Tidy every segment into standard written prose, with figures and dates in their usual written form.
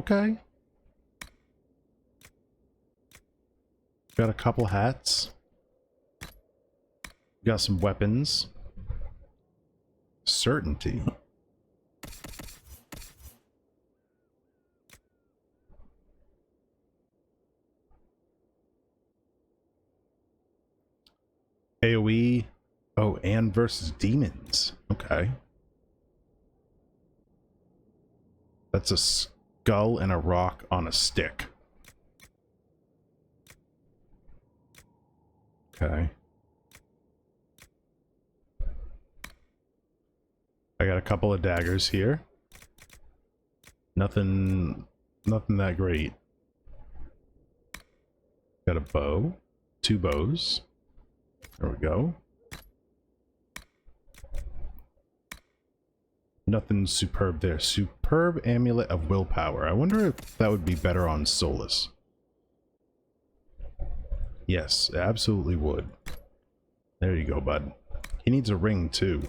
Okay. Got a couple hats. Got some weapons. Certainty. AoE. Oh, and versus demons. Okay. That's a skull and a rock on a stick. Okay. I got a couple of daggers here. Nothing that great. Got a bow. 2 bows. There we go. Nothing superb there. Superb amulet of willpower. I wonder if that would be better on Solus. Yes, it absolutely would. There you go, bud. He needs a ring too.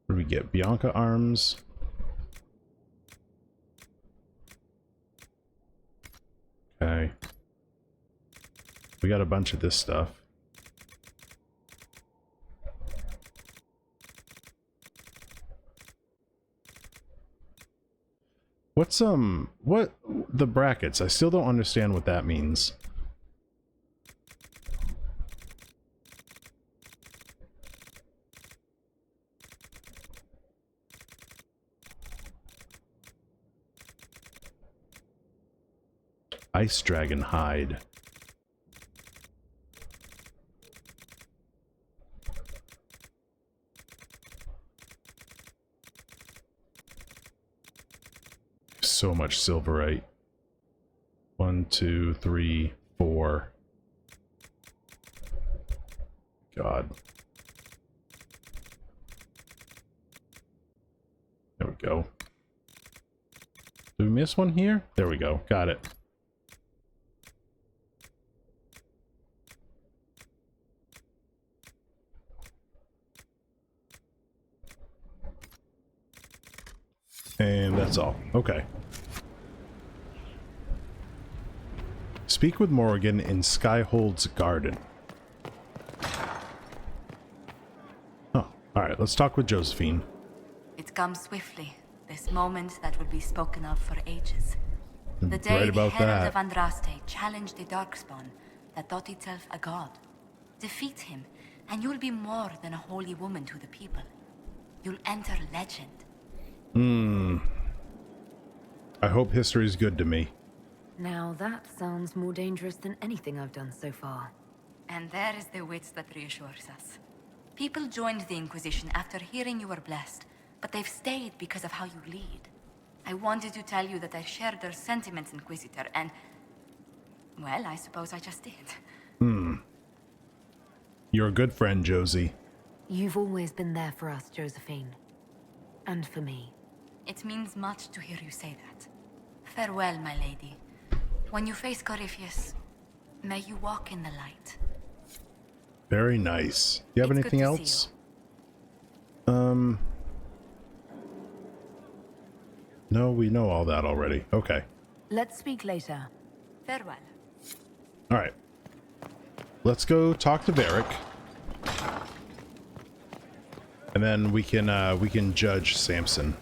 What do we get? Bianca arms. Okay. We got a bunch of this stuff. What's what the brackets? I still don't understand what that means. Ice dragon hide. So much silverite. 1, 2, 3, 4. God. There we go. Did we miss one here? There we go. Got it. And that's all. Okay. Speak with Morrigan in Skyhold's garden. Oh, alright, let's talk with Josephine. It comes swiftly, this moment that will be spoken of for ages. The day Right about the Herald that. of Andraste challenged the Darkspawn that thought itself a god. Defeat him, and you'll be more than a holy woman to the people. You'll enter legend. I hope history's good to me. Now that sounds more dangerous than anything I've done so far. And there is the wit that reassures us. People joined the Inquisition after hearing you were blessed, but they've stayed because of how you lead. I wanted to tell you that I shared their sentiments, Inquisitor, and... well, I suppose I just did. You're a good friend, Josie. You've always been there for us, Josephine. And for me. It means much to hear you say that. Farewell, my lady. When you face Corypheus, may you walk in the light. Very nice. Do you have It's anything good to else? see you. No, we know all that already. Okay. Let's speak later. Farewell. Alright. Let's go talk to Varric. And then we can judge Samson.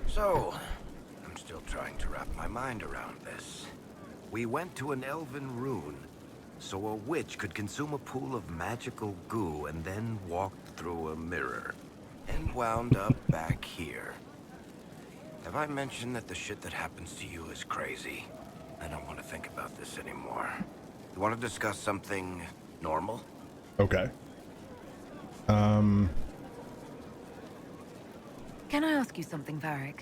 So, I'm still trying to wrap my mind around this. We went to an elven rune, so a witch could consume a pool of magical goo and then walked through a mirror, and wound up back here. Have I mentioned that the shit that happens to you is crazy? I don't want to think about this anymore. You want to discuss something normal? Okay. Can I ask you something, Varric?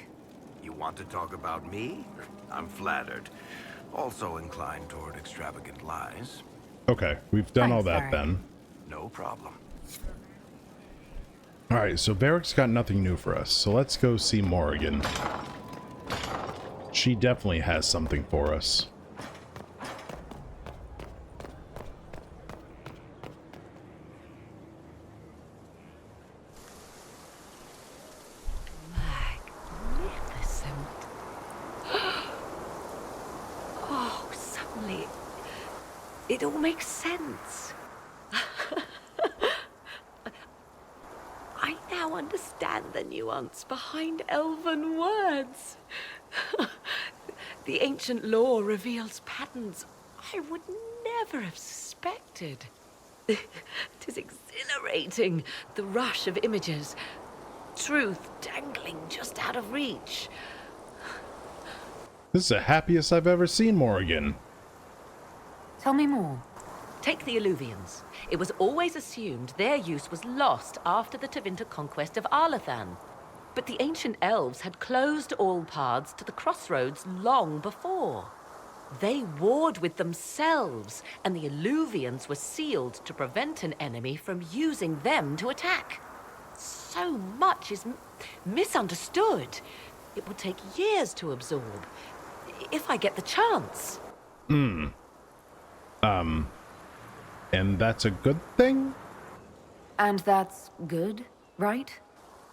You want to talk about me? I'm flattered. Also inclined toward extravagant lies. Okay, we've done all Thanks, that Varric. then. No problem. Alright, so Varric's got nothing new for us, so let's go see Morrigan. She definitely has something for us. It all makes sense. I now understand the nuance behind elven words. The ancient lore reveals patterns I would never have suspected. It is exhilarating, the rush of images. Truth dangling just out of reach. This is the happiest I've ever seen Morrigan. Tell me more. Take the Illuvians. It was always assumed their use was lost after the Tevinter conquest of Arlathan. But the ancient elves had closed all paths to the crossroads long before. They warred with themselves, and the Illuvians were sealed to prevent an enemy from using them to attack. So much is misunderstood. It would take years to absorb, if I get the chance. And that's a good thing? And that's good, right?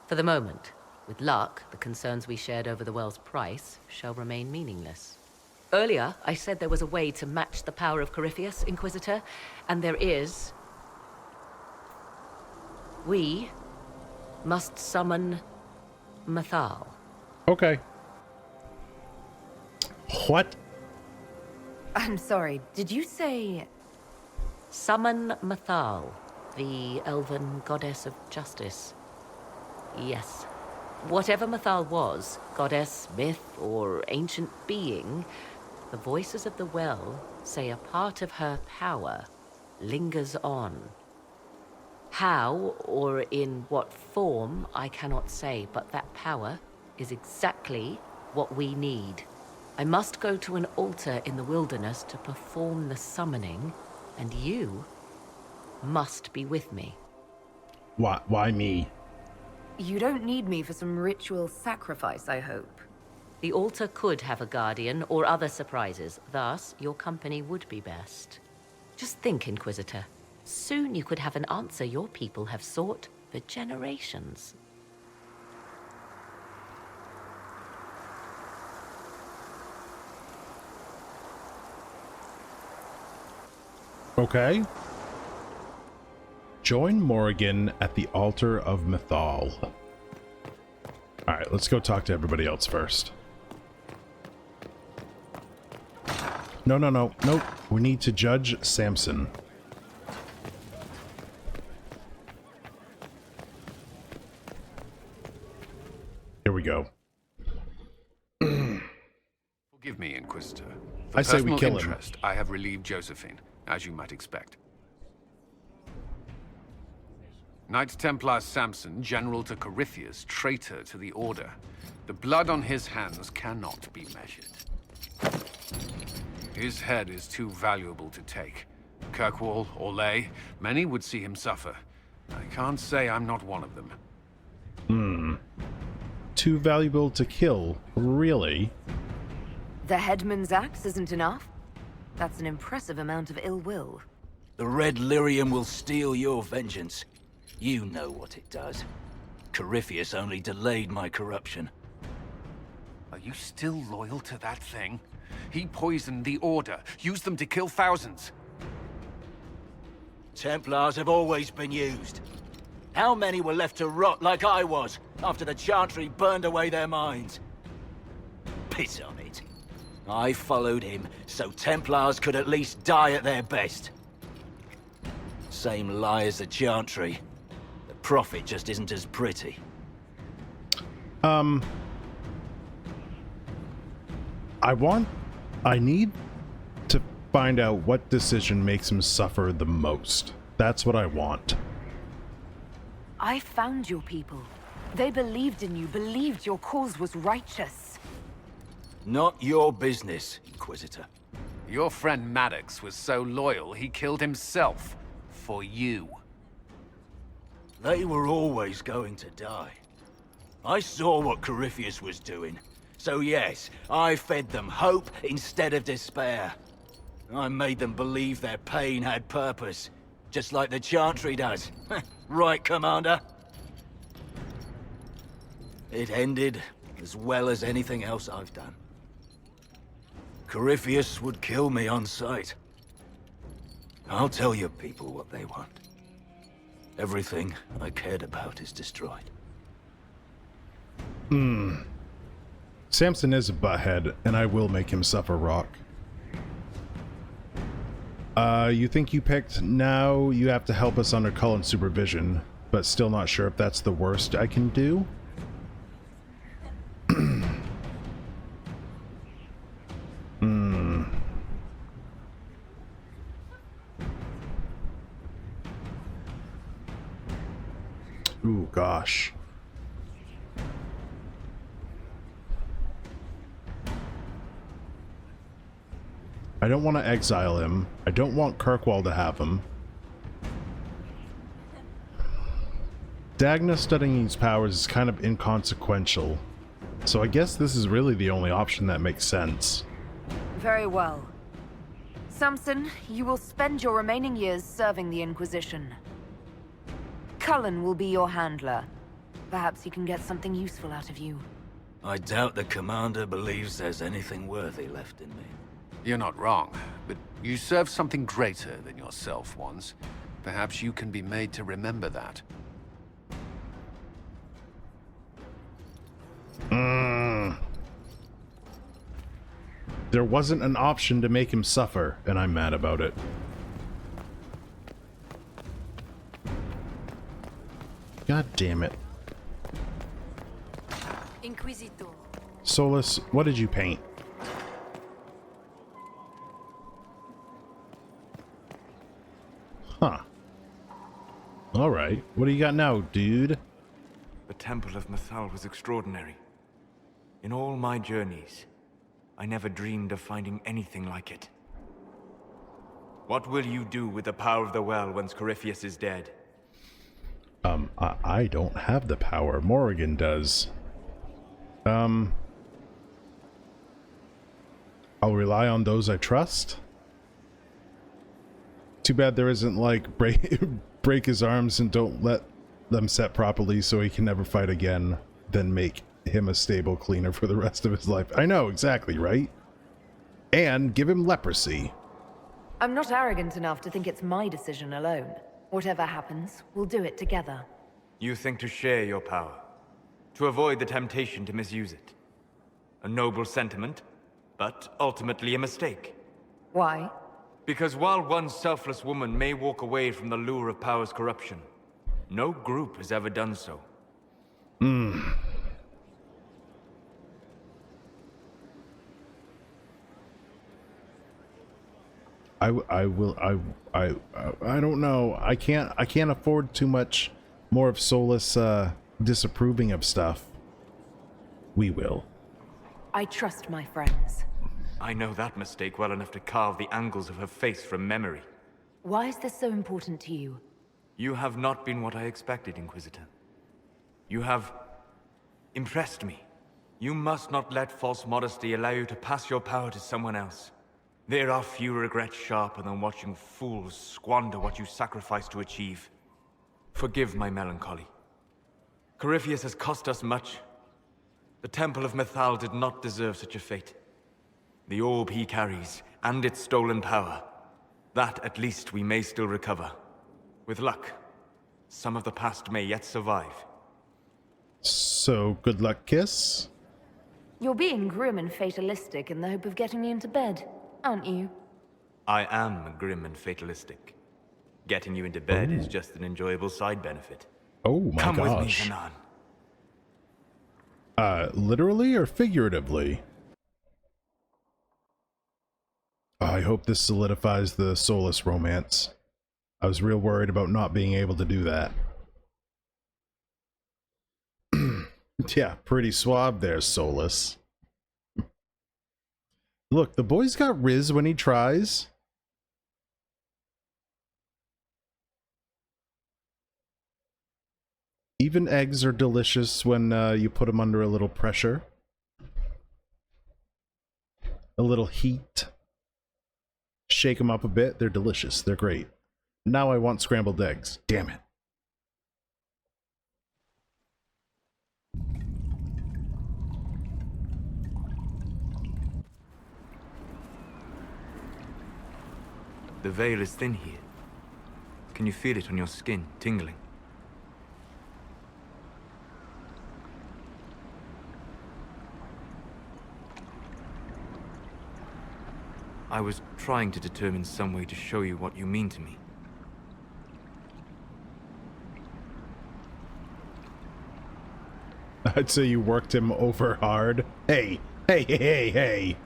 For the moment. With luck, the concerns we shared over the well's price shall remain meaningless. Earlier, I said there was a way to match the power of Corypheus, Inquisitor, and there is. We must summon Mathal. Okay. What? I'm sorry, did you say... Summon Mathal, the elven goddess of justice. Yes. Whatever Mathal was, goddess, myth, or ancient being, the voices of the well say a part of her power lingers on. How, or in what form, I cannot say, but that power is exactly what we need. I must go to an altar in the wilderness to perform the summoning, and you must be with me. Why me? You don't need me for some ritual sacrifice, I hope. The altar could have a guardian or other surprises, thus your company would be best. Just think, Inquisitor. Soon you could have an answer your people have sought for generations. Okay. Join Morrigan at the altar of Mathal. Alright, let's go talk to everybody else first. No. Nope. We need to judge Samson. Here we go. Forgive me, Inquisitor. For I say we personal kill him. interest, I have relieved Josephine, as you might expect. Knight Templar Samson, general to Corypheus, traitor to the Order. The blood on his hands cannot be measured. His head is too valuable to take. Kirkwall, Orlais, many would see him suffer. I can't say I'm not one of them. Too valuable to kill, really? The headman's axe isn't enough? That's an impressive amount of ill will. The Red Lyrium will steal your vengeance. You know what it does. Corypheus only delayed my corruption. Are you still loyal to that thing? He poisoned the Order, used them to kill thousands. Templars have always been used. How many were left to rot like I was, after the Chantry burned away their minds? Piss on it. I followed him, so Templars could at least die at their best. Same lie as the Chantry. The profit just isn't as pretty. I need to find out what decision makes him suffer the most. That's what I want. I found your people. They believed in you, believed your cause was righteous. Not your business, Inquisitor. Your friend Maddox was so loyal, he killed himself. For you. They were always going to die. I saw what Corypheus was doing. So yes, I fed them hope instead of despair. I made them believe their pain had purpose, just like the Chantry does. Right, Commander? It ended as well as anything else I've done. Corypheus would kill me on sight. I'll tell your people what they want. Everything I cared about is destroyed. Samson is a butthead, and I will make him suffer, Rock. You think you picked now you have to help us under Cullen's supervision, but still not sure if that's the worst I can do? Ooh, gosh. I don't want to exile him. I don't want Kirkwall to have him. Dagna studying his powers is kind of inconsequential. So I guess this is really the only option that makes sense. Very well. Samson, you will spend your remaining years serving the Inquisition. Cullen will be your handler. Perhaps he can get something useful out of you. I doubt the commander believes there's anything worthy left in me. You're not wrong, but you served something greater than yourself once. Perhaps you can be made to remember that. There wasn't an option to make him suffer, and I'm mad about it. God damn it. Inquisitor. Solus, what did you paint? Huh. Alright, what do you got now, dude? The Temple of Mythal was extraordinary. In all my journeys, I never dreamed of finding anything like it. What will you do with the power of the well once Corypheus is dead? I don't have the power. Morrigan does. I'll rely on those I trust. Too bad there isn't, like, break his arms and don't let them set properly so he can never fight again, then make him a stable cleaner for the rest of his life. I know, exactly, right? And give him leprosy. I'm not arrogant enough to think it's my decision alone. Whatever happens, we'll do it together. You think to share your power, to avoid the temptation to misuse it. A noble sentiment, but ultimately a mistake. Why? Because while one selfless woman may walk away from the lure of power's corruption, no group has ever done so. I don't know. I can't afford too much more of Solus disapproving of stuff. We will. I trust my friends. I know that mistake well enough to carve the angles of her face from memory. Why is this so important to you? You have not been what I expected, Inquisitor. You have impressed me. You must not let false modesty allow you to pass your power to someone else. There are few regrets sharper than watching fools squander what you sacrifice to achieve. Forgive my melancholy. Corypheus has cost us much. The Temple of Mythal did not deserve such a fate. The orb he carries, and its stolen power, that at least we may still recover. With luck, some of the past may yet survive. So, good luck, Kiss. You're being grim and fatalistic in the hope of getting me into bed, aren't you? I am grim and fatalistic. Getting you into bed is just an enjoyable side benefit. Oh my Come gosh. with me, Hanan. Literally or figuratively? I hope this solidifies the Solus romance. I was real worried about not being able to do that. Yeah, pretty suave there, Solus. Look, the boy's got Riz when he tries. Even eggs are delicious when you put them under a little pressure. A little heat. Shake them up a bit. They're delicious. They're great. Now I want scrambled eggs. Damn it. The veil is thin here. Can you feel it on your skin, tingling? I was trying to determine some way to show you what you mean to me. I'd say you worked him over hard. Hey, hey, hey, hey, hey.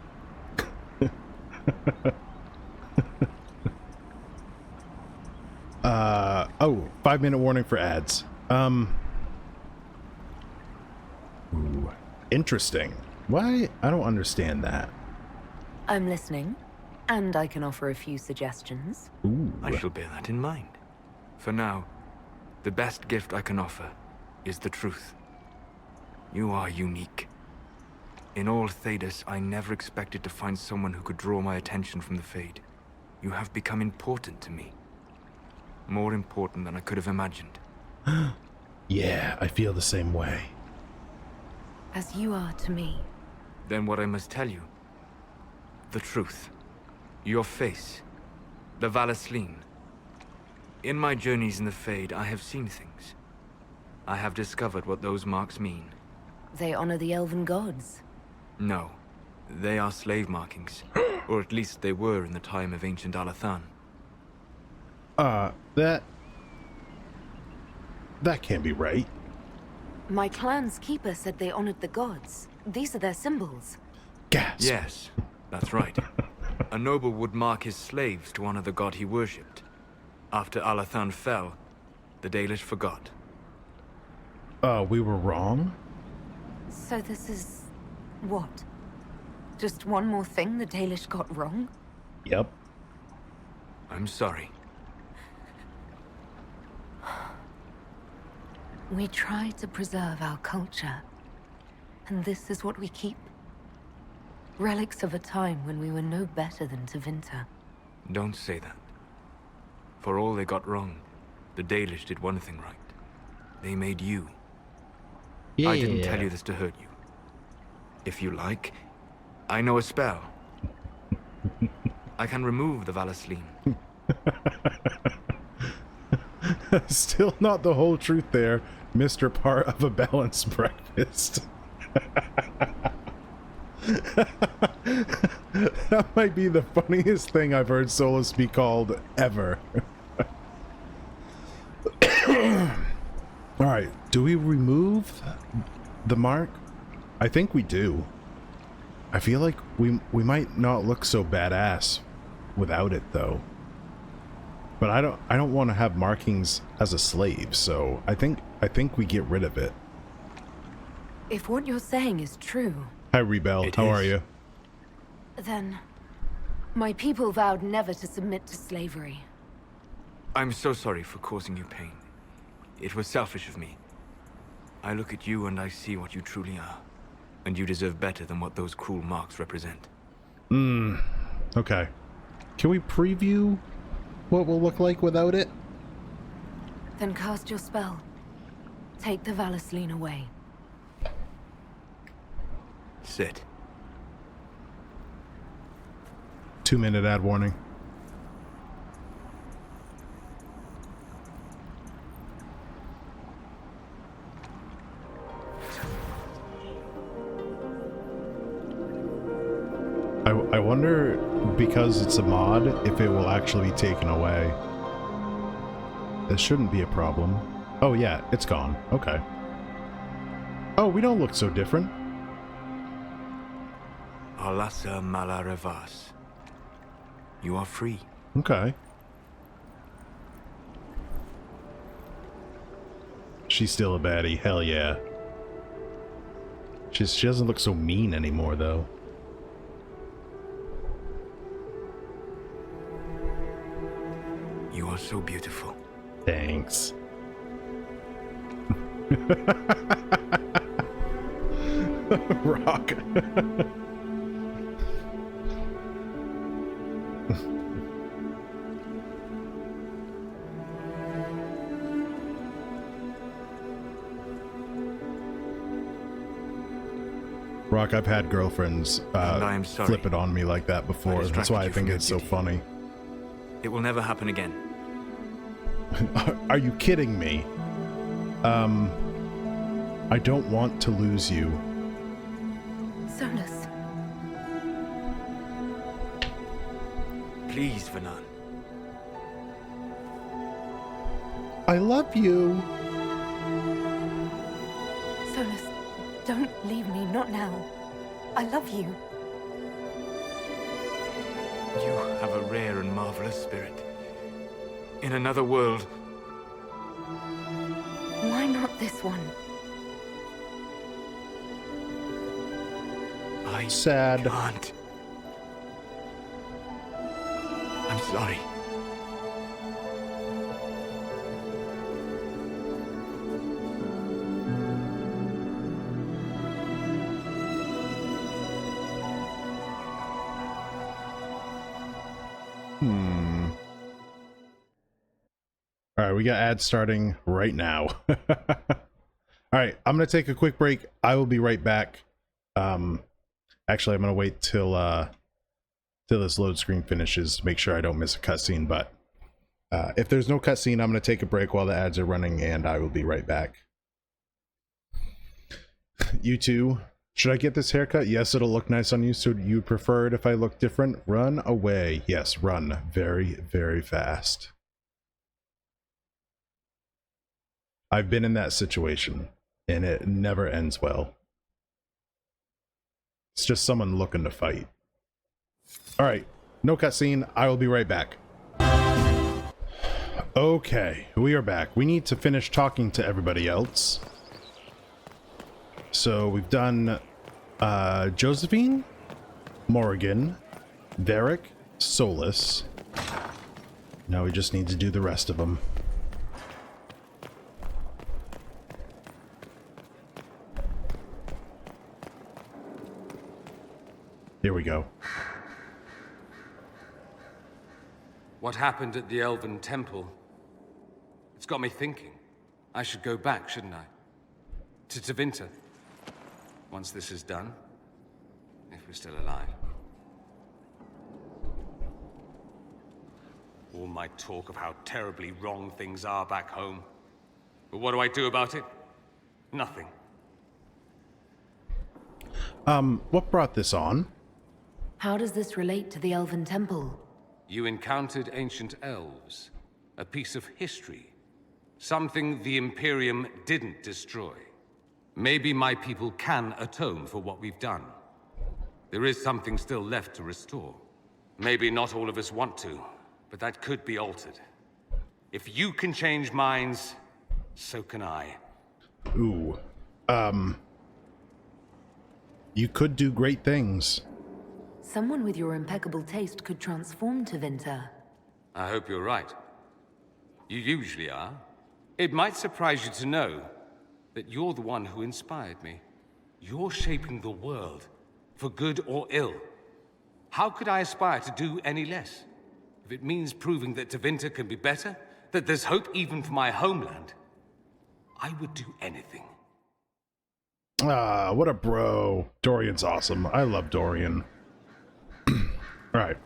Oh, 5-minute warning for ads. Ooh, interesting. Why? I don't understand that. I'm listening, and I can offer a few suggestions. Ooh. I shall bear that in mind. For now, the best gift I can offer is the truth. You are unique. In all Thedas, I never expected to find someone who could draw my attention from the Fade. You have become important to me. More important than I could have imagined. Yeah, I feel the same way. As you are to me. Then what I must tell you. The truth. Your face. The Valasleen. In my journeys in the Fade, I have seen things. I have discovered what those marks mean. They honor the elven gods. No. They are slave markings. Or at least they were in the time of ancient Alathan. That can't be right. My clan's keeper said they honored the gods. These are their symbols. Gasp. Yes, that's right. A noble would mark his slaves to honor the god he worshipped. After Alathan fell, the Dalish forgot. We were wrong? So this is... what? Just one more thing the Dalish got wrong? Yep. I'm sorry. We try to preserve our culture. And this is what we keep? Relics of a time when we were no better than Tevinter. Don't say that. For all they got wrong, the Dalish did one thing right. They made you. Yeah. I didn't tell you this to hurt you. If you like, I know a spell. I can remove the Valasleen. Still not the whole truth there, Mr. Part of a Balanced Breakfast. That might be the funniest thing I've heard Solus be called ever. Alright, do we remove the mark? I think we do. I feel like we might not look so badass without it though. But I don't want to have markings as a slave, so I think we get rid of it. If what you're saying is true... Hi Rebel, how are you? then... my people vowed never to submit to slavery. I'm so sorry for causing you pain. It was selfish of me. I look at you and I see what you truly are. And you deserve better than what those cruel marks represent. Okay. Can we preview what we'll look like without it? Then cast your spell. Take the Valasleen away. Sit. 2-minute ad warning. I wonder, because it's a mod, if it will actually be taken away. This shouldn't be a problem. Oh yeah, it's gone. Okay. Oh, we don't look so different. Alasa Malarevas. You are free. Okay. She's still a baddie, hell yeah. She doesn't look so mean anymore, though. You are so beautiful. Thanks. Rock. Rock, I've had girlfriends I'm sorry flip it on me like that before. That's why I think you from it's your so duty. funny. It will never happen again. Are you kidding me? I don't want to lose you. Solus. Please, Vernon. I love you. Solus, don't leave me, not now. I love you. You have a rare and marvelous spirit. In another world. Why not this one? I Sad. can't. I'm sorry. All right, we got ads starting right now. All right, I'm gonna take a quick break. I will be right back. Actually, I'm gonna wait till this load screen finishes to make sure I don't miss a cutscene. But if there's no cutscene, I'm gonna take a break while the ads are running, and I will be right back. You two, should I get this haircut? Yes, it'll look nice on you. So you prefer it if I look different? Run away. Yes, run very, very fast. I've been in that situation, and it never ends well. It's just someone looking to fight. All right, no cutscene. I will be right back. Okay, we are back. We need to finish talking to everybody else. So we've done Josephine, Morrigan, Varric, Solus. Now we just need to do the rest of them. Here we go. What happened at the Elven Temple? It's got me thinking. I should go back, shouldn't I? To Tevinter. Once this is done. If we're still alive. All my talk of how terribly wrong things are back home. But what do I do about it? Nothing. What brought this on? How does this relate to the Elven Temple? You encountered ancient elves. A piece of history. Something the Imperium didn't destroy. Maybe my people can atone for what we've done. There is something still left to restore. Maybe not all of us want to, but that could be altered. If you can change minds, so can I. Ooh. You could do great things. Someone with your impeccable taste could transform Tevinter. I hope you're right. You usually are. It might surprise you to know that you're the one who inspired me. You're shaping the world, for good or ill. How could I aspire to do any less? If it means proving that Tevinter can be better, that there's hope even for my homeland, I would do anything. Ah, what a bro. Dorian's awesome. I love Dorian. Alright.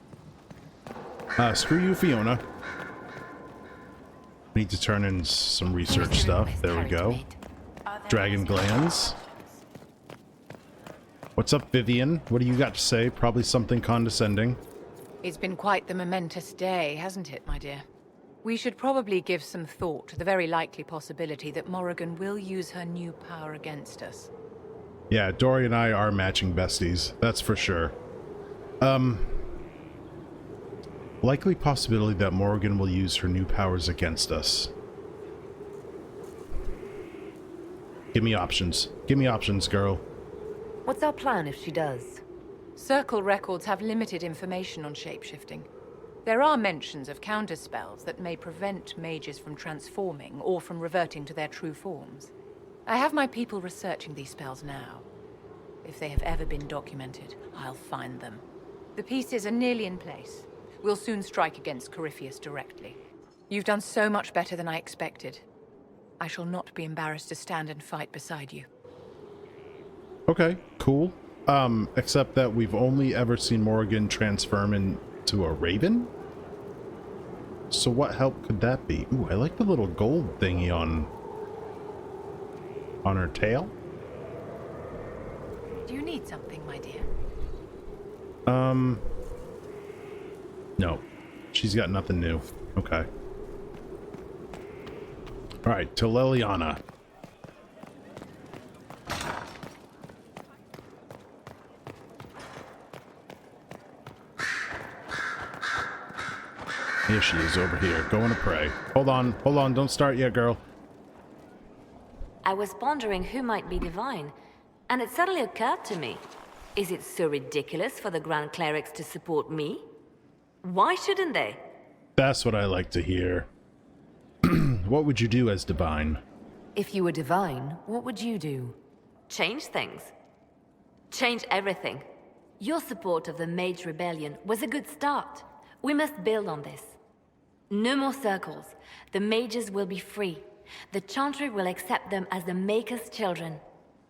Screw you, Fiona. Need to turn in some research stuff. There we go. Dragon glands. What's up, Vivian? What do you got to say? Probably something condescending. It's been quite the momentous day, hasn't it, my dear? We should probably give some thought to the very likely possibility that Morrigan will use her new power against us. Yeah, Dory and I are matching besties. That's for sure. Likely possibility that Morrigan will use her new powers against us. Give me options. Give me options, girl. What's our plan if she does? Circle records have limited information on shapeshifting. There are mentions of counterspells that may prevent mages from transforming or from reverting to their true forms. I have my people researching these spells now. If they have ever been documented, I'll find them. The pieces are nearly in place. We'll soon strike against Corypheus directly. You've done so much better than I expected. I shall not be embarrassed to stand and fight beside you. Okay, cool. Except that we've only ever seen Morrigan transform into a raven? So what help could that be? Ooh, I like the little gold thingy on her tail. Do you need something, my dear? No. She's got nothing new. Okay. Alright, to Liliana. Here she is over here, going to pray. Hold on, don't start yet, girl. I was pondering who might be divine, and it suddenly occurred to me. Is it so ridiculous for the Grand Clerics to support me? Why shouldn't they? That's what I like to hear. What would you do as divine? If you were divine, what would you do? Change things. Change everything. Your support of the Mage Rebellion was a good start. We must build on this. No more circles. The mages will be free. The Chantry will accept them as the Maker's children.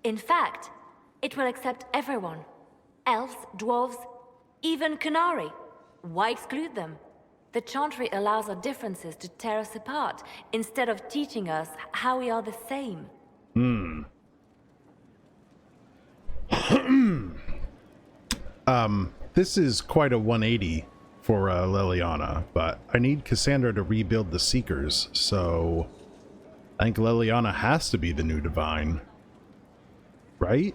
In fact, it will accept everyone. Elves, dwarves, even Canary. Why exclude them? The Chantry allows our differences to tear us apart, instead of teaching us how we are the same. This is quite a 180 for Liliana, but I need Cassandra to rebuild the Seekers, so I think Liliana has to be the new divine. Right?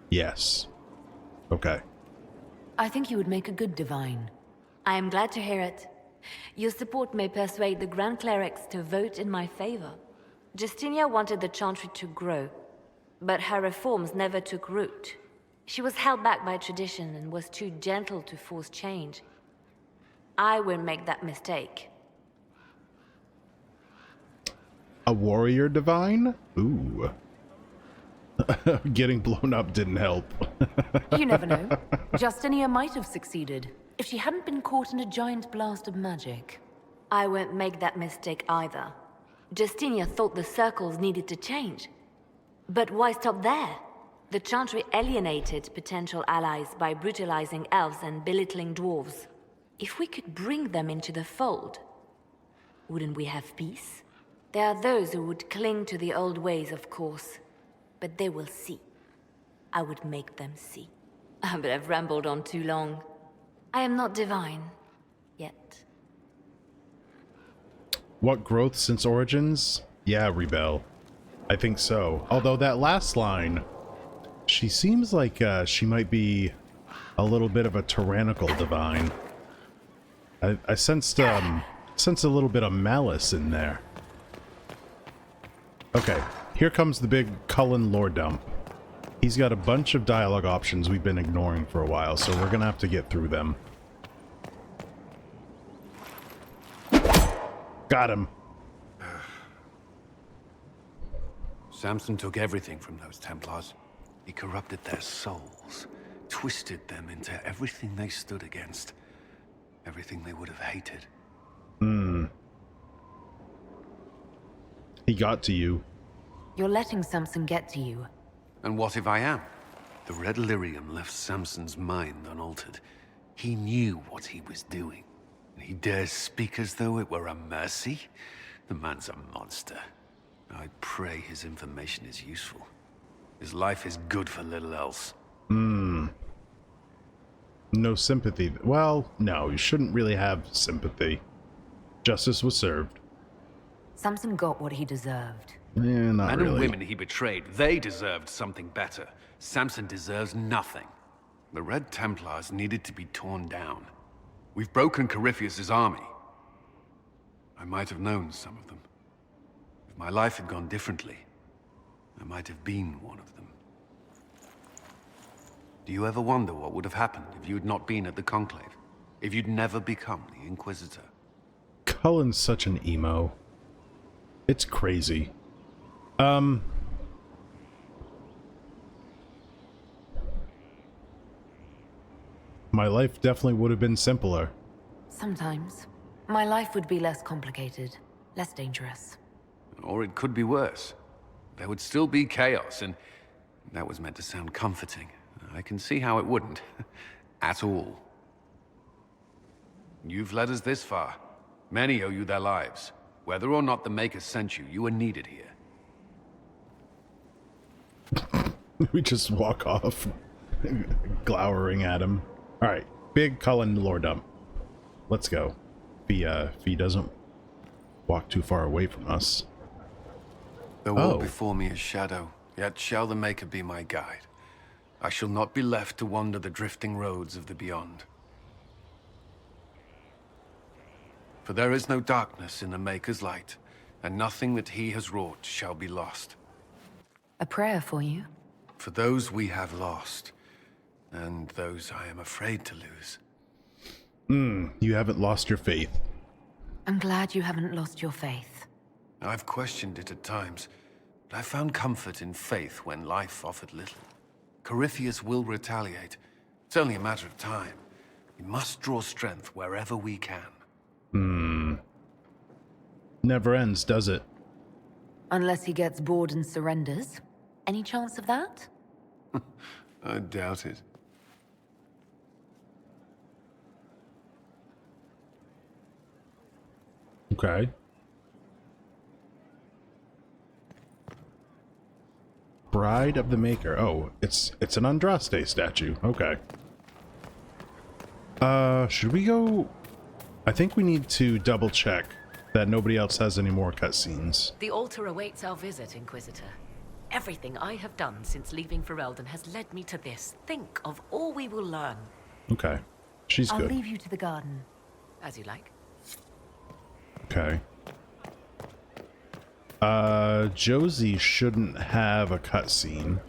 Yes. Okay. I think you would make a good divine. I am glad to hear it. Your support may persuade the Grand Clerics to vote in my favor. Justinia wanted the Chantry to grow, but her reforms never took root. She was held back by tradition and was too gentle to force change. I won't make that mistake. A warrior divine? Ooh. Getting blown up didn't help. You never know. Justinia might have succeeded, if she hadn't been caught in a giant blast of magic. I won't make that mistake either. Justinia thought the circles needed to change. But why stop there? The Chantry alienated potential allies by brutalizing elves and belittling dwarves. If we could bring them into the fold, wouldn't we have peace? There are those who would cling to the old ways, of course. But they will see. I would make them see. But I've rambled on too long. I am not divine. Yet. What growth since Origins? Yeah, Rebel. I think so. Although that last line, she seems like she might be a little bit of a tyrannical divine. I sensed a little bit of malice in there. Okay, here comes the big Cullen lore dump. He's got a bunch of dialogue options we've been ignoring for a while, so we're gonna have to get through them. Got him. Samson took everything from those Templars. He corrupted their souls, twisted them into everything they stood against, everything they would have hated. He got to you. You're letting Samson get to you. And what if I am? The Red Lyrium left Samson's mind unaltered. He knew what he was doing. And he dares speak as though it were a mercy? The man's a monster. I pray his information is useful. His life is good for little else. No sympathy. Well, no, you shouldn't really have sympathy. Justice was served. Samson got what he deserved. Not Men really. and women he betrayed, they deserved something better. Samson deserves nothing. The Red Templars needed to be torn down. We've broken Corypheus' army. I might have known some of them. If my life had gone differently, I might have been one of them. Do you ever wonder what would have happened if you had not been at the Conclave? If you'd never become the Inquisitor? Cullen's such an emo. It's crazy. My life definitely would have been simpler. Sometimes. My life would be less complicated, less dangerous. Or it could be worse. There would still be chaos, and that was meant to sound comforting. I can see how it wouldn't. At all. You've led us this far. Many owe you their lives. Whether or not the Makers sent you, you are needed here. We just walk off, glowering at him. All right, big Cullen lore dump. Let's go. If he doesn't walk too far away from us. The wall before me is shadow, yet shall the Maker be my guide. I shall not be left to wander the drifting roads of the beyond. For there is no darkness in the Maker's light, and nothing that he has wrought shall be lost. A prayer for you. For those we have lost, and those I am afraid to lose. You haven't lost your faith. I'm glad you haven't lost your faith. I've questioned it at times, but I found comfort in faith when life offered little. Corypheus will retaliate. It's only a matter of time. We must draw strength wherever we can. Never ends, does it? Unless he gets bored and surrenders. Any chance of that? I doubt it. Okay. Bride of the Maker. Oh, it's an Andraste statue. Okay. Should we go? I think we need to double check that nobody else has any more cutscenes. The altar awaits our visit, Inquisitor. Everything I have done since leaving Ferelden has led me to this. Think of all we will learn. Okay. She's I'll good. leave you to the garden. As you like. Okay. Josie shouldn't have a cutscene.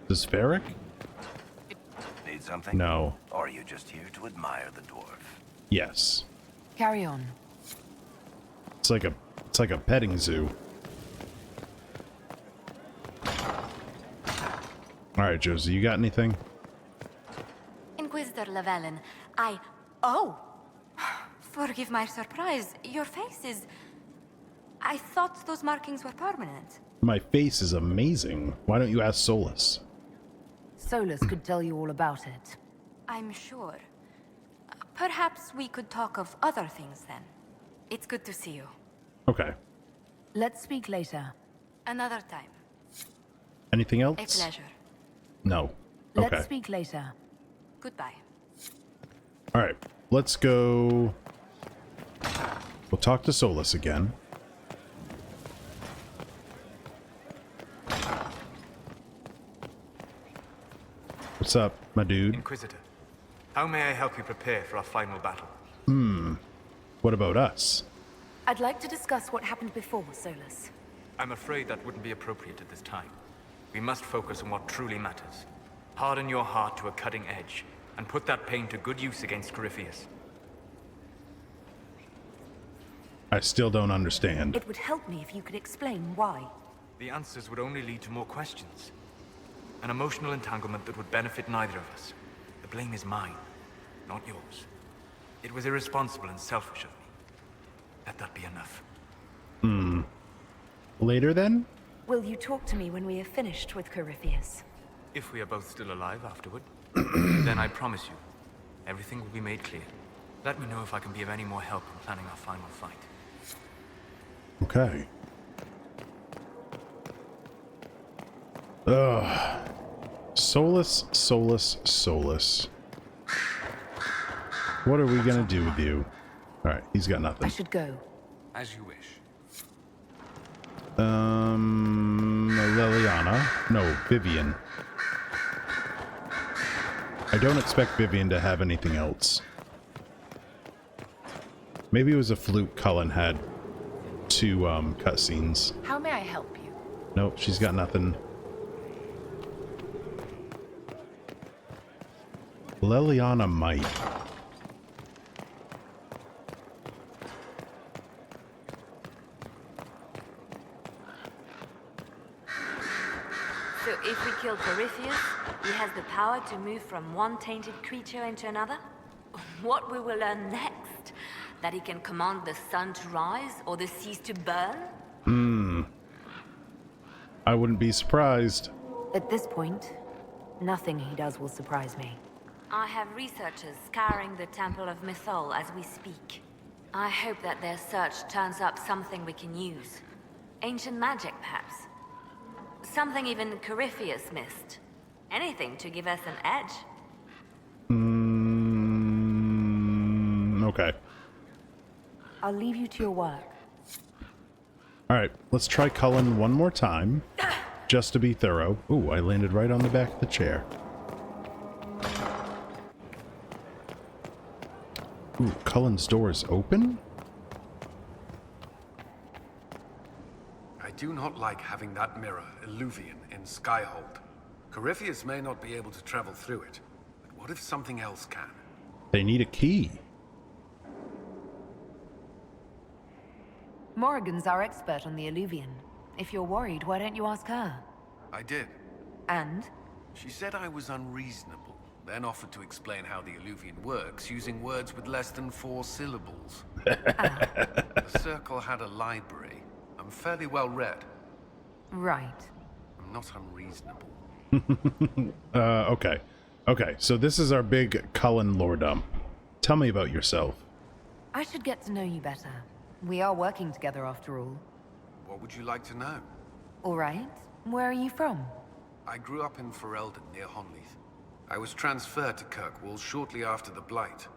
Does Varric? Need something? No. Or are you just here to admire the dwarf? Yes. Carry on. It's like a petting zoo. Alright, Josie, you got anything? Inquisitor Llewellyn, Oh! Forgive my surprise. Your face is... I thought those markings were permanent. My face is amazing. Why don't you ask Solus? Solus could tell you all about it. I'm sure. Perhaps we could talk of other things then. It's good to see you. Okay. Let's speak later. Another time. Anything A else? pleasure. No. Okay. Let's speak later. Goodbye. Alright. Let's go... We'll talk to Solus again. What's up, my dude? Inquisitor, how may I help you prepare for our final battle? What about us? I'd like to discuss what happened before, Solus. I'm afraid that wouldn't be appropriate at this time. We must focus on what truly matters. Harden your heart to a cutting edge, and put that pain to good use against Corypheus. I still don't understand. It would help me if you could explain why. The answers would only lead to more questions. An emotional entanglement that would benefit neither of us. The blame is mine, not yours. It was irresponsible and selfish of me. Let that be enough. Later then? Will you talk to me when we have finished with Corypheus? If we are both still alive afterward, then I promise you, everything will be made clear. Let me know if I can be of any more help in planning our final fight. Okay. Ugh. Solus, Solus, Solus. What are we gonna do with you? Alright, he's got I nothing. should go. As you wish. Liliana. No, Vivian. I don't expect Vivian to have anything else. Maybe it was a fluke Cullen had 2 cutscenes. How may I help you? Nope, she's got nothing. Liliana might. So if we kill Corypheus, he has the power to move from one tainted creature into another? What we will learn next? That he can command the sun to rise or the seas to burn? I wouldn't be surprised. At this point, nothing he does will surprise me. I have researchers scouring the Temple of Mythol as we speak. I hope that their search turns up something we can use. Ancient magic, perhaps. Something even Corypheus missed. Anything to give us an edge. Okay. I'll leave you to your work. Alright, let's try Cullen one more time. Just to be thorough. Ooh, I landed right on the back of the chair. Ooh, Cullen's door is open? I do not like having that mirror, Illuvian, in Skyhold. Corypheus may not be able to travel through it, but what if something else can? They need a key. Morrigan's our expert on the Illuvian. If you're worried, why don't you ask her? I did. And? She said I was unreasonable, then offered to explain how the Illuvian works using words with less than 4 syllables. The Circle had a library. I'm fairly well read. Right. I'm not unreasonable. Okay. Okay, so this is our big Cullen lore dump. Tell me about yourself. I should get to know you better. We are working together after all. What would you like to know? All right. Where are you from? I grew up in Ferelden, near Honleath. I was transferred to Kirkwall shortly after the Blight.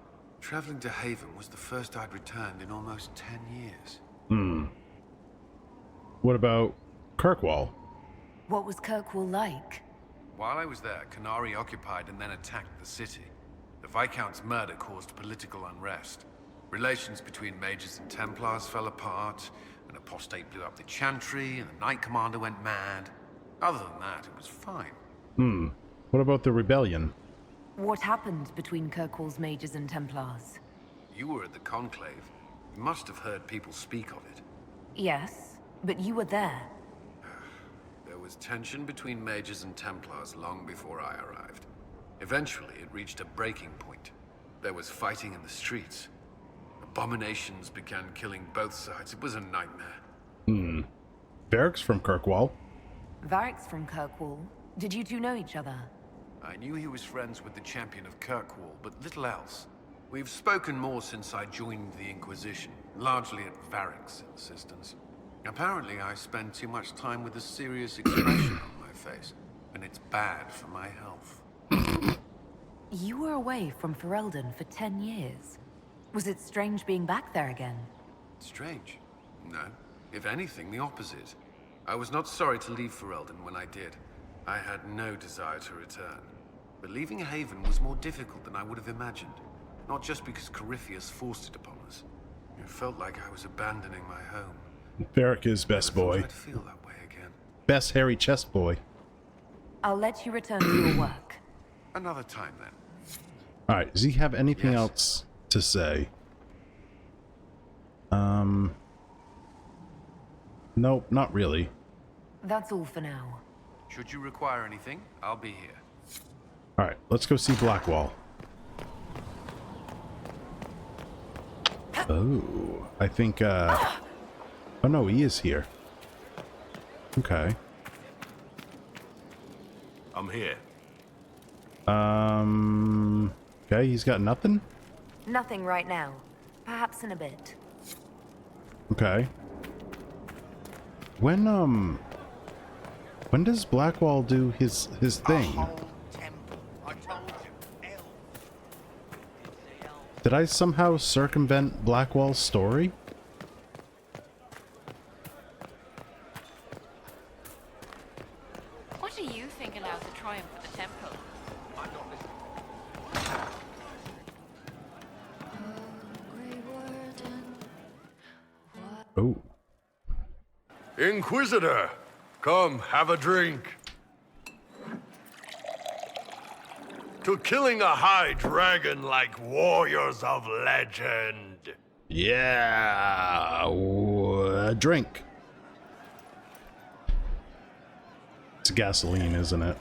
Traveling to Haven was the first I'd returned in almost 10 years. What about Kirkwall? What was Kirkwall like? While I was there, Canary occupied and then attacked the city. The Viscount's murder caused political unrest. Relations between mages and Templars fell apart, an apostate blew up the Chantry, and the Knight Commander went mad. Other than that, it was fine. What about the rebellion? What happened between Kirkwall's mages and Templars? You were at the Conclave. You must have heard people speak of it. Yes, but you were there. There was tension between mages and Templars long before I arrived. Eventually, it reached a breaking point. There was fighting in the streets. Abominations began killing both sides. It was a nightmare. Varric's from Kirkwall. Varric's from Kirkwall. Did you two know each other? I knew he was friends with the champion of Kirkwall, but little else. We've spoken more since I joined the Inquisition, largely at Varric's insistence. Apparently, I spend too much time with a serious expression on my face, and it's bad for my health. You were away from Ferelden for 10 years. Was it strange being back there again? Strange? No. If anything, the opposite. I was not sorry to leave Ferelden when I did. I had no desire to return. But leaving Haven was more difficult than I would have imagined. Not just because Corypheus forced it upon us. It felt like I was abandoning my home. Varric is best boy. I'd feel that way again. Best hairy chest boy. I'll let you return to your work. Another time then. Alright, does he have anything Yes. else to say? Nope, not really. That's all for now. Should you require anything, I'll be here. Alright, let's go see Blackwall. Oh, I think, oh no, he is here. Okay. I'm here. Okay, he's got nothing? Nothing right now. Perhaps in a bit. Okay. When does Blackwall do his thing? Did I somehow circumvent Blackwall's story? What do you think allows the triumph of the temple? Oh. Inquisitor, come have a drink. To killing a high dragon like warriors of legend. Yeah, a drink. It's gasoline, isn't it?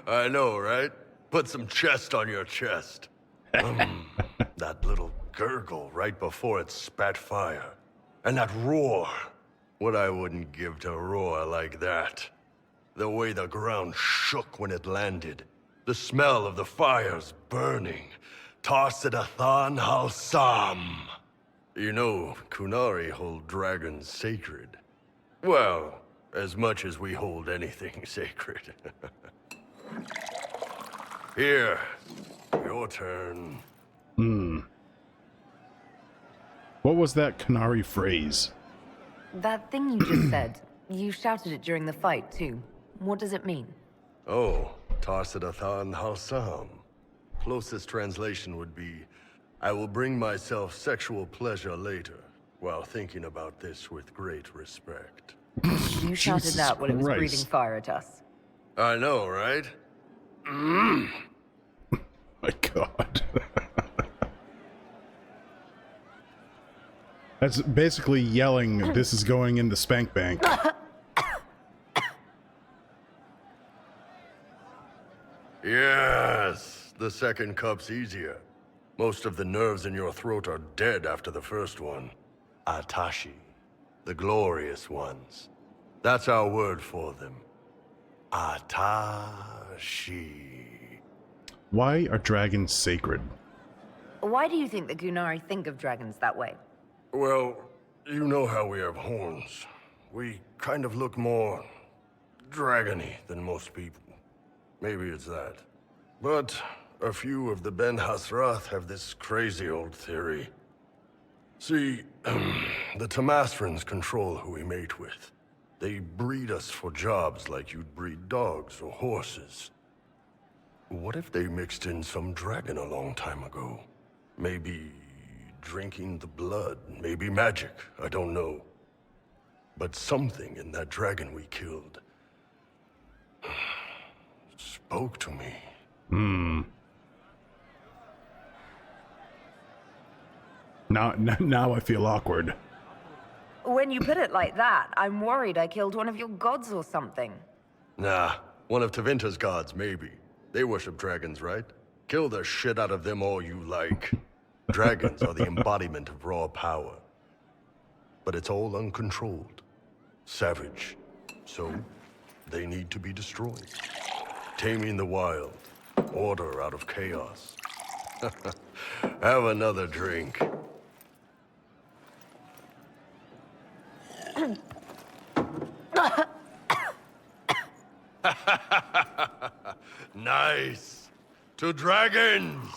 I know, right? Put some chest on your chest. That little gurgle right before it spat fire. And that roar. What I wouldn't give to roar like that. The way the ground shook when it landed. The smell of the fires burning. Tarsidathan Halsam. You know, Kunari hold dragons sacred. Well, as much as we hold anything sacred. Here, your turn. What was that Kunari phrase? That thing you just said, you shouted it during the fight, too. What does it mean? Oh, Tarsidathan Halsam. Closest translation would be, I will bring myself sexual pleasure later, while thinking about this with great respect. You shouted Jesus that when it was Christ. breathing fire at us. I know, right? My God. That's basically yelling, this is going in the spank bank. Yes, the second cup's easier. Most of the nerves in your throat are dead after the first one. Atashi, the glorious ones. That's our word for them. Atashi. Why are dragons sacred? Why do you think the Gunari think of dragons that way? Well, you know how we have horns. We kind of look more dragony than most people. Maybe it's that. But a few of the Ben Hasrath have this crazy old theory. See, the Tamasrans control who we mate with. They breed us for jobs like you'd breed dogs or horses. What if they mixed in some dragon a long time ago? Maybe drinking the blood, maybe magic, I don't know. But something in that dragon we killed spoke to me. Now I feel awkward. When you put it like that, I'm worried I killed one of your gods or something. Nah, one of Tevinter's gods, maybe. They worship dragons, right? Kill the shit out of them all you like. Dragons are the embodiment of raw power. But it's all uncontrolled. Savage. So, they need to be destroyed. Taming the wild. Order out of chaos. Have another drink. Nice. To dragons.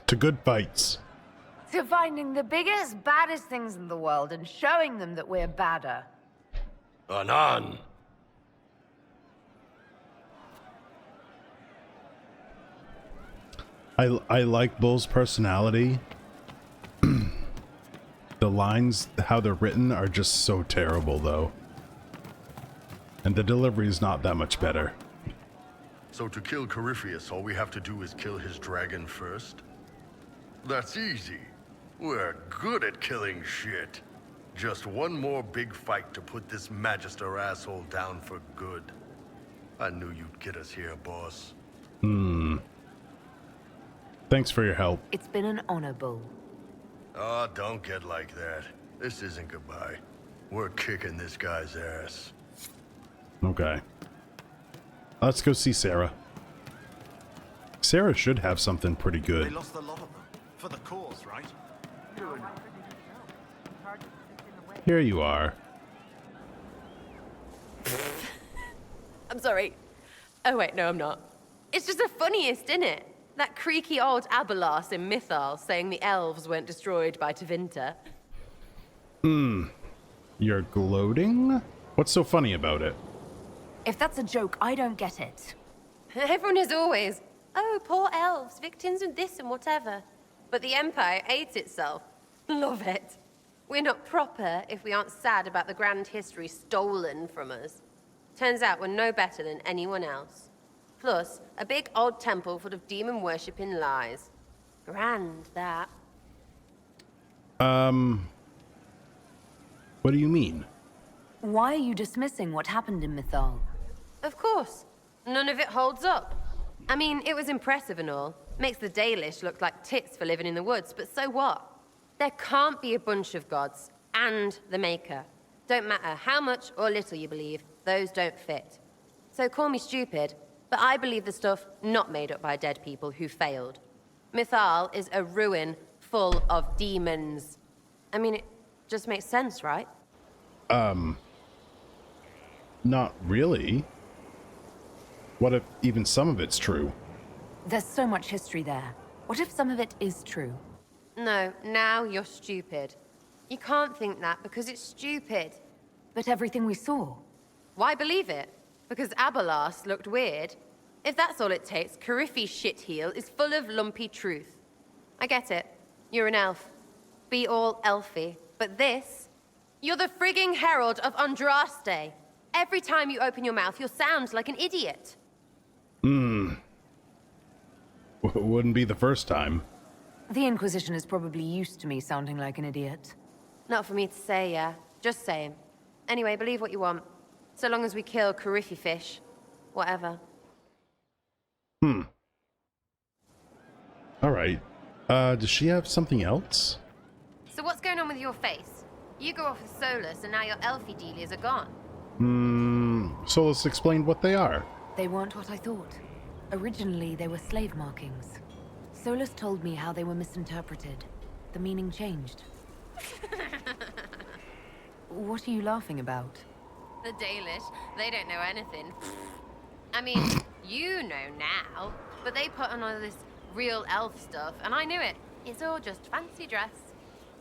To good fights. To finding the biggest, baddest things in the world and showing them that we're badder. Anan. I like Bull's personality. The lines, how they're written, are just so terrible, though. And the delivery is not that much better. So to kill Corypheus, all we have to do is kill his dragon first? That's easy. We're good at killing shit. Just one more big fight to put this Magister asshole down for good. I knew you'd get us here, boss. Thanks for your help. It's been an honor, Bull. Oh, don't get like that. This isn't goodbye. We're kicking this guy's ass. Okay. Let's go see Sarah. Sarah should have something pretty They good. lost a lot of them. For the cause, right? Here you are. I'm sorry. Oh wait, no I'm not. It's just the funniest, isn't it? That creaky old Abelas in Mythal saying the elves weren't destroyed by Tevinter. You're gloating? What's so funny about it? If that's a joke, I don't get it. Everyone is always, oh, poor elves, victims of this and whatever. But the Empire hates itself. Love it. We're not proper if we aren't sad about the grand history stolen from us. Turns out we're no better than anyone else. Plus, a big old temple full of demon-worshipping lies. Grand, that. What do you mean? Why are you dismissing what happened in Mythal? Of course. None of it holds up. I mean, it was impressive and all. Makes the Dalish look like tits for living in the woods, but so what? There can't be a bunch of gods and the Maker. Don't matter how much or little you believe, those don't fit. So call me stupid, but I believe the stuff not made up by dead people who failed. Mythal is a ruin full of demons. I mean, it just makes sense, right? Not really. What if even some of it's true? There's so much history there. What if some of it is true? No, now you're stupid. You can't think that because it's stupid. But everything we saw. Why believe it? Because Abelas looked weird? If that's all it takes, Cariffi's shitheel is full of lumpy truth. I get it. You're an elf. Be all elfy. But this? You're the frigging herald of Andraste. Every time you open your mouth, you'll sound like an idiot. Wouldn't be the first time. The Inquisition is probably used to me sounding like an idiot. Not for me to say, yeah. Just saying. Anyway, believe what you want. So long as we kill Cariffi fish. Whatever. Alright. Does she have something else? So what's going on with your face? You go off with Solus and now your elfie dealies are gone. Solus explained what they are. They weren't what I thought. Originally, they were slave markings. Solus told me how they were misinterpreted. The meaning changed. What are you laughing about? The Dalish, they don't know anything. I mean, you know now, but they put on all this real elf stuff, and I knew it. It's all just fancy dress.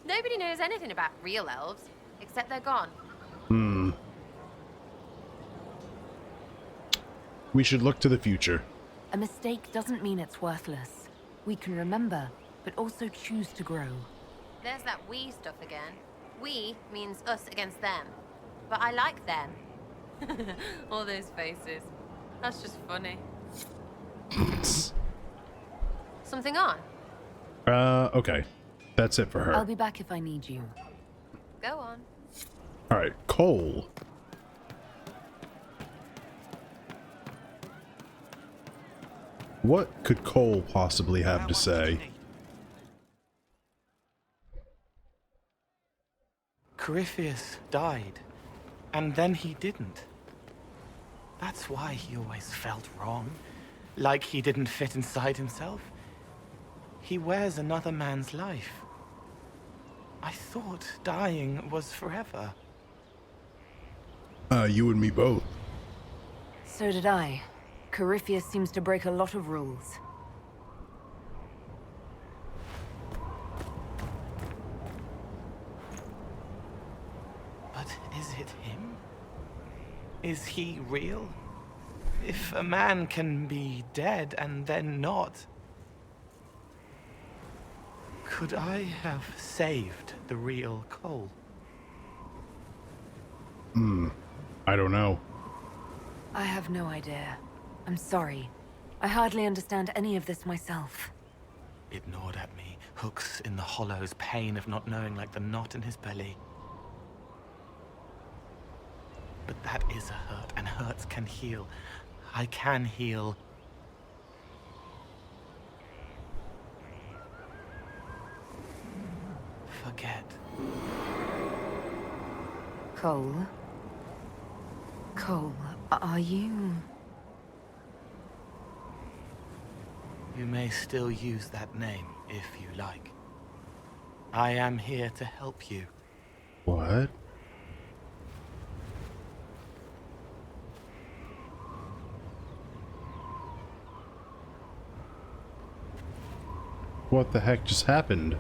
Nobody knows anything about real elves, except they're gone. We should look to the future. A mistake doesn't mean it's worthless. We can remember, but also choose to grow. There's that we stuff again. We means us against them. But I like them. All those faces. That's just funny. Something on? Okay. That's it for her. I'll be back if I need you. Go on. Alright, Cole. What could Cole possibly have to say? Corypheus died, and then he didn't. That's why he always felt wrong, like he didn't fit inside himself. He wears another man's life. I thought dying was forever. You and me both. So did I. Corypheus seems to break a lot of rules. But is it him? Is he real? If a man can be dead and then not, could I have saved the real Cole? I don't know. I have no idea. I'm sorry. I hardly understand any of this myself. It gnawed at me, hooks in the hollows, pain of not knowing like the knot in his belly. But that is a hurt, and hurts can heal. I can heal. Forget. Cole? Cole, are you... You may still use that name, if you like. I am here to help you. What? What the heck just happened?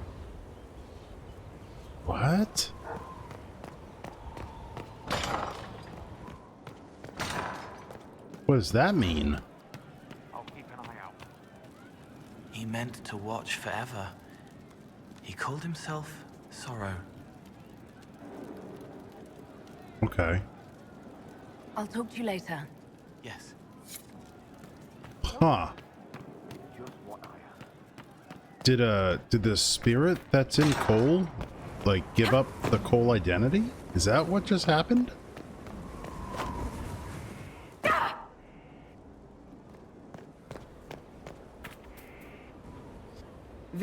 What? What does that mean? I'll keep an eye out. He meant to watch forever. He called himself Sorrow. Okay. I'll talk to you later. Yes. Huh. Did the spirit that's in Cole, like, give up the Cole identity? Is that what just happened?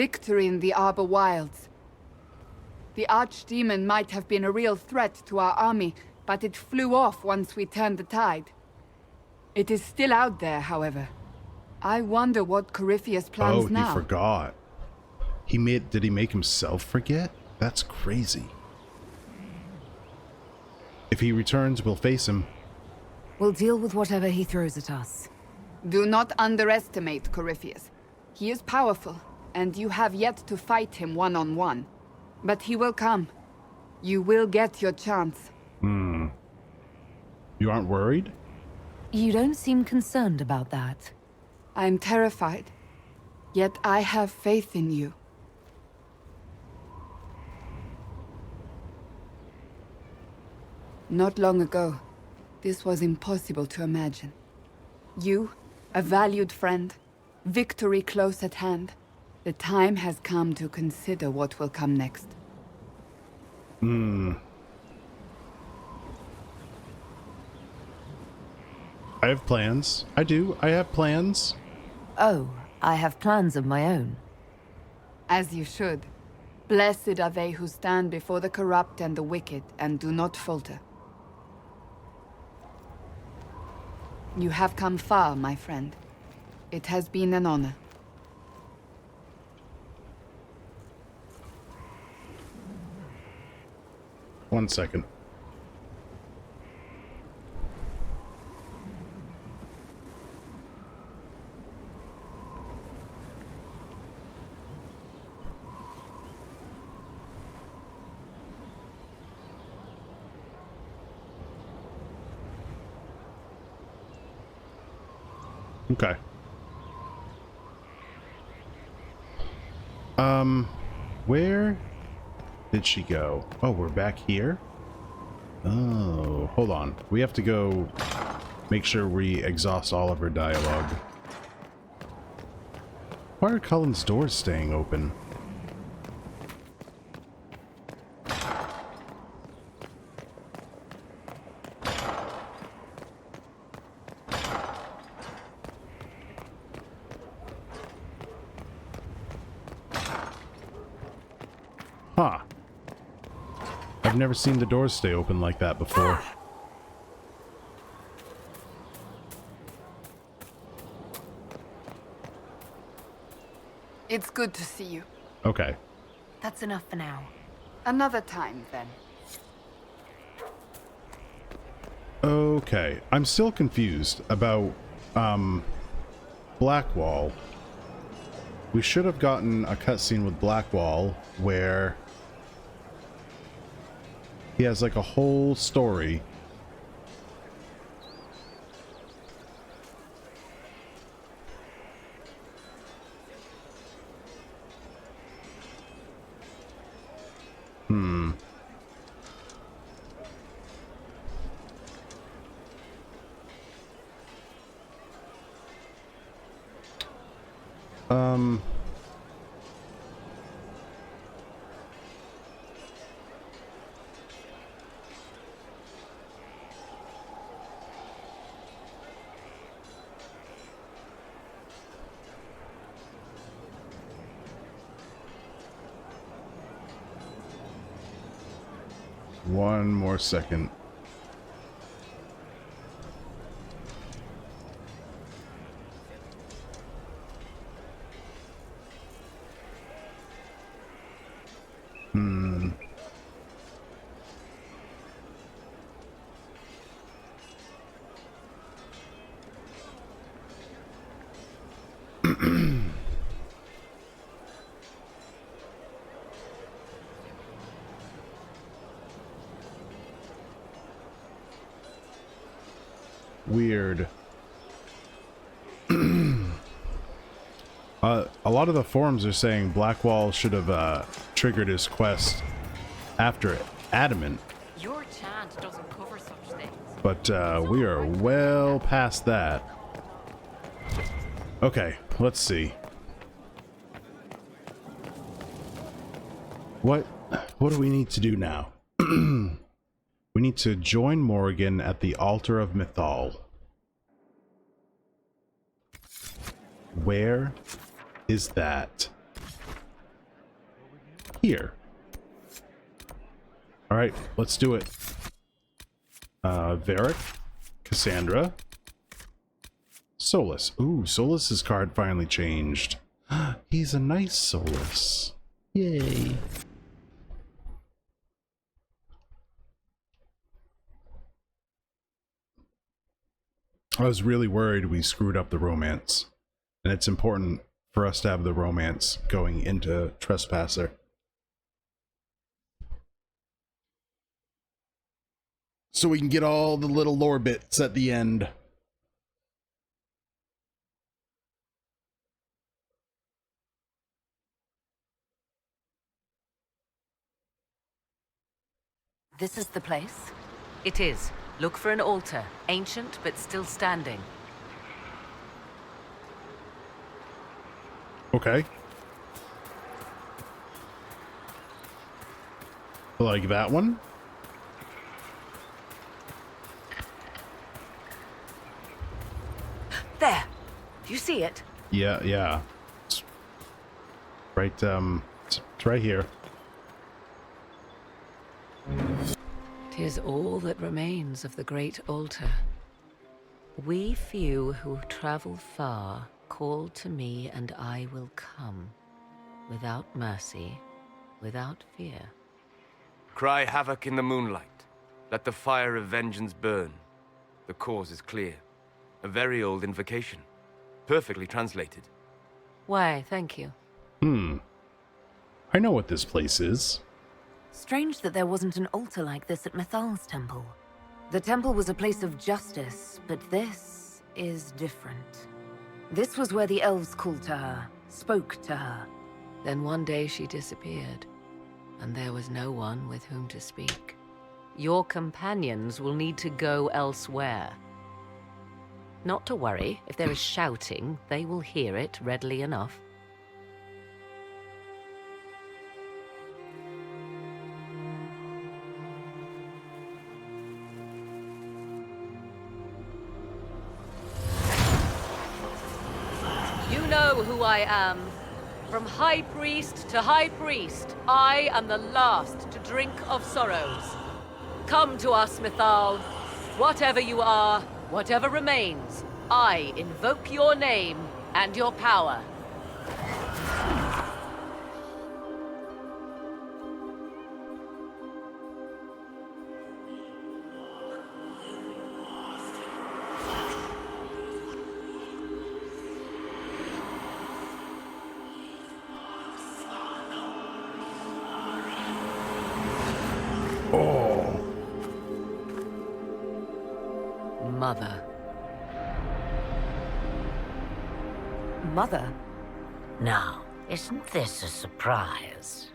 victory in the Arbor Wilds. The Archdemon might have been a real threat to our army, but it flew off once we turned the tide. It is still out there, however. I wonder what Corypheus plans now. Oh, he forgot. Did he make himself forget? That's crazy. If he returns, we'll face him. We'll deal with whatever he throws at us. Do not underestimate Corypheus. He is powerful, and you have yet to fight him one-on-one. But he will come. You will get your chance. You aren't worried? You don't seem concerned about that. I'm terrified. Yet I have faith in you. Not long ago, this was impossible to imagine. You, a valued friend, victory close at hand. The time has come to consider what will come next. I have plans. I do. I have plans. Oh, I have plans of my own. As you should. Blessed are they who stand before the corrupt and the wicked and do not falter. You have come far, my friend. It has been an honor. One second. Okay. Where did she go? Oh, we're back here? Oh, hold on. We have to go make sure we exhaust all of her dialogue. Why are Cullen's doors staying open? Huh. I've never seen the doors stay open like that before. It's good to see you. Okay. That's enough for now. Another time, then. Okay. I'm still confused about, Blackwall. We should have gotten a cutscene with Blackwall where he has like a whole story. One more second. Weird. A lot of the forums are saying Blackwall should have triggered his quest after Adamant. Your chant doesn't cover such things. But we are well past that. Okay, let's see. What do we need to do now? We need to join Morrigan at the altar of Mythal. Where is that? here. Alright, let's do it. Varric, Cassandra, Solus. Ooh, Solus's card finally changed. He's a nice Solus. Yay. I was really worried we screwed up the romance. And it's important for us to have the romance going into Trespasser. So we can get all the little lore bits at the end. This is the place? It is. Look for an altar. Ancient, but still standing. Okay. Like that one? There! Do you see it? Yeah. It's right, it's right here. 'Tis all that remains of the great altar. We few who travel far call to me, and I will come. Without mercy, without fear. Cry havoc in the moonlight. Let the fire of vengeance burn. The cause is clear. A very old invocation. Perfectly translated. Why, thank you. I know what this place is. Strange that there wasn't an altar like this at Mythal's temple. The temple was a place of justice, but this is different. This was where the elves called to her, spoke to her. Then one day she disappeared, and there was no one with whom to speak. Your companions will need to go elsewhere. Not to worry, if there is shouting, they will hear it readily enough. You know who I am. From High Priest to High Priest, I am the last to drink of sorrows. Come to us, Mythal. Whatever you are, whatever remains, I invoke your name and your power. Mother. Mother? Now, isn't this a surprise?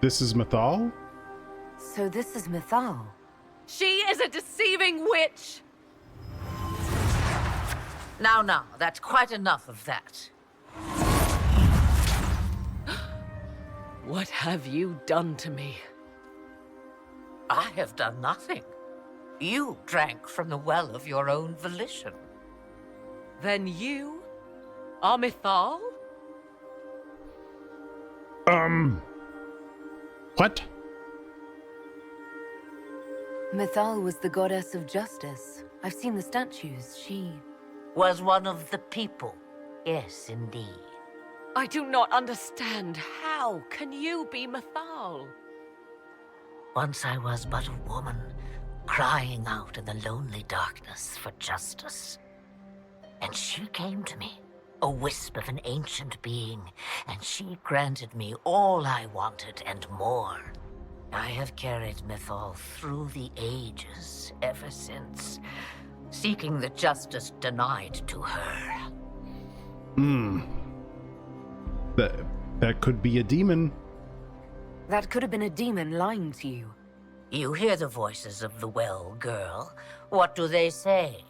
This is Mythal? So this is Mythal. She is a deceiving witch! Now, that's quite enough of that. What have you done to me? I have done nothing. You drank from the well of your own volition. Then you are Mythal? What? Mythal was the goddess of justice. I've seen the statues. She was one of the people. Yes, indeed. I do not understand. How can you be Mythal? Once I was but a woman, crying out in the lonely darkness for justice. And she came to me, a wisp of an ancient being, and she granted me all I wanted and more. I have carried Mythal through the ages ever since, seeking the justice denied to her. That could be a demon. That could have been a demon lying to you. You hear the voices of the well, girl. What do they say?